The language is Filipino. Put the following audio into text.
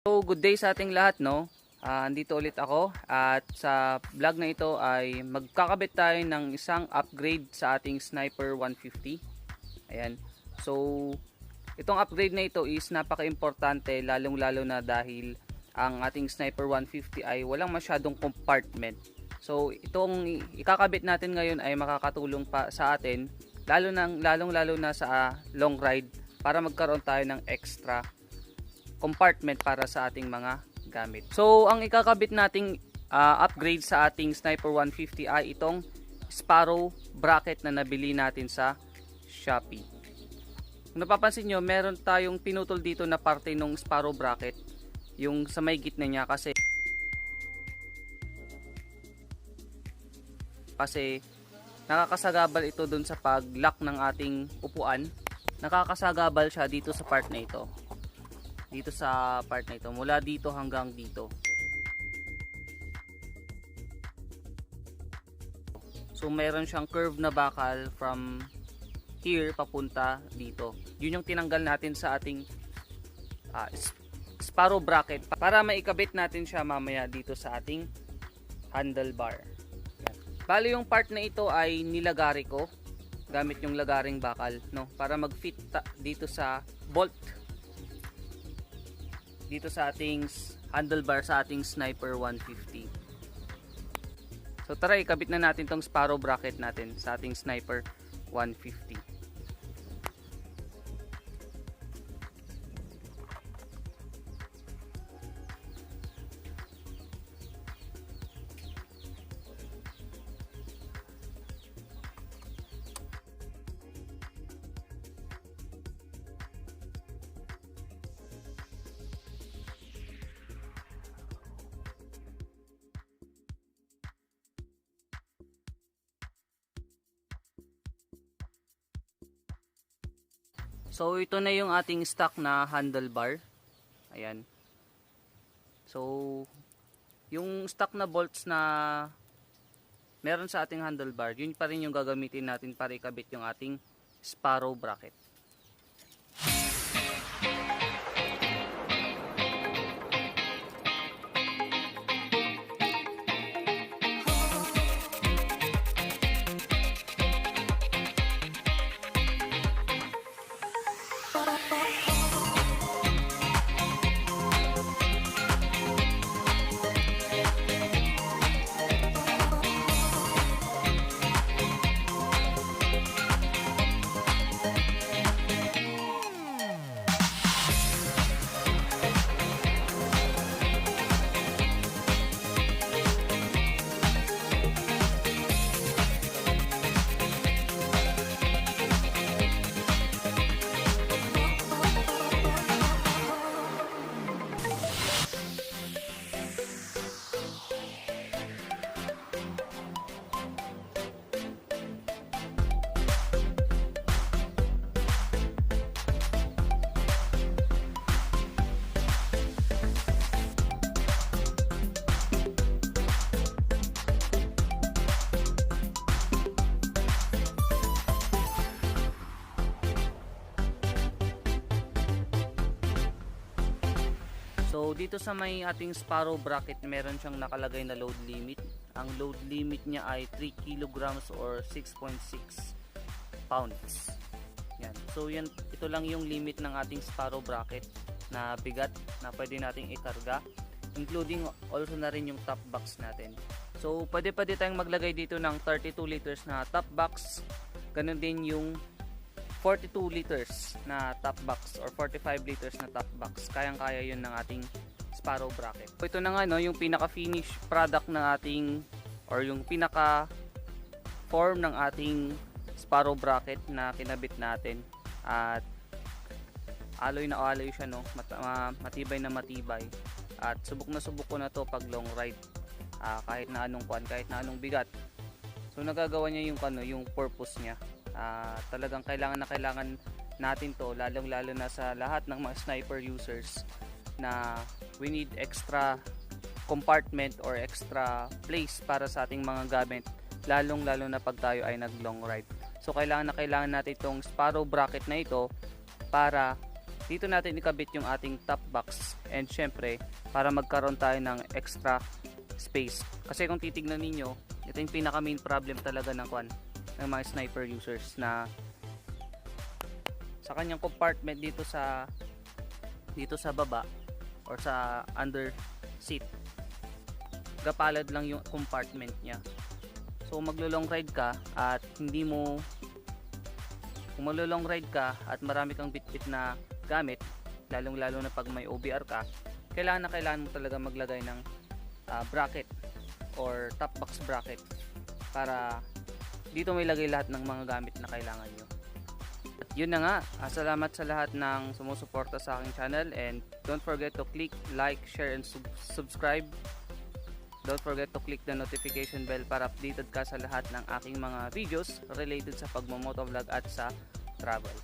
So, good day sa ating lahat, no? Andito ulit ako at sa vlog na ito ay magkakabit tayo ng isang upgrade sa ating Sniper 150. Ayan. So, itong upgrade na ito is napaka-importante lalong-lalo na dahil ang ating Sniper 150 ay walang masyadong compartment. So, itong ikakabit natin ngayon ay makakatulong pa sa atin lalong-lalo na sa long ride para magkaroon tayo ng extra compartment para sa ating mga gamit. So, ang ikakabit nating upgrade sa ating Sniper 150 ay itong Sparrow bracket na nabili natin sa Shopee. Kung napapansin nyo, meron tayong pinutol dito na parte ng Sparrow bracket, yung sa may gitna niya kasi nakakasagabal ito dun sa pag-lock ng ating upuan. Nakakasagabal siya dito sa part na ito. Dito sa part na ito, mula dito hanggang dito. So meron siyang curve na bakal from here papunta dito. Yun yung tinanggal natin sa ating Sparrow bracket para maikabit natin siya mamaya dito sa ating handlebar. Bali yung part na ito ay nilagari ko gamit yung lagaring bakal, no, para mag-fit dito sa bolt dito sa ating handlebar sa ating Sniper 150. So tara, ikabit na natin tong Sparrow bracket natin sa ating Sniper 150. So ito na yung ating stock na handlebar. Ayan. So yung stock na bolts na meron sa ating handlebar, yun pa rin yung gagamitin natin para ikabit yung ating Sparrow bracket. So dito sa may ating Sparrow bracket, meron siyang nakalagay na load limit. Ang load limit niya ay 3 kilograms or 6.6 pounds. Yan. So ito lang yung limit ng ating Sparrow bracket na bigat na pwede nating ikarga, including also na rin yung top box natin. So pwede tayong maglagay dito ng 32 liters na top box. Ganun din yung 42 liters na top box or 45 liters na top box. Kayang-kaya yun ng ating Sparrow bracket. So, ito na nga, no, yung pinaka-finish product ng ating or yung pinaka-form ng ating Sparrow bracket na kinabit natin. At alloy na alloy siya, no? Matibay na matibay. At subok na subok ko na to pag long ride. Kahit na anong bigat. So nagagawa niya yung purpose niya. Talagang kailangan natin to, lalong-lalo na sa lahat ng mga sniper users na we need extra compartment or extra place para sa ating mga gamit, lalong-lalo na pag tayo ay nag long ride. So kailangan natin itong Sparrow bracket na ito para dito natin ikabit yung ating top box, and syempre para magkaroon tayo ng extra space. Kasi kung titignan ninyo, ito yung pinaka main problem talaga ng mga sniper users, na sa kanyang compartment dito sa baba or sa under seat, gapalad lang yung compartment niya. So maglo-long ride ka at kung maglo-long ride ka at marami kang bitbit na gamit, lalong lalo na pag may OBR ka, kailangan mo talaga maglagay ng bracket or top box bracket para dito may lagay lahat ng mga gamit na kailangan nyo. At yun na nga, salamat sa lahat ng sumusuporta sa aking channel, and don't forget to click like, share, and subscribe. Don't forget to click the notification bell para updated ka sa lahat ng aking mga videos related sa pagmomotovlog at sa travel.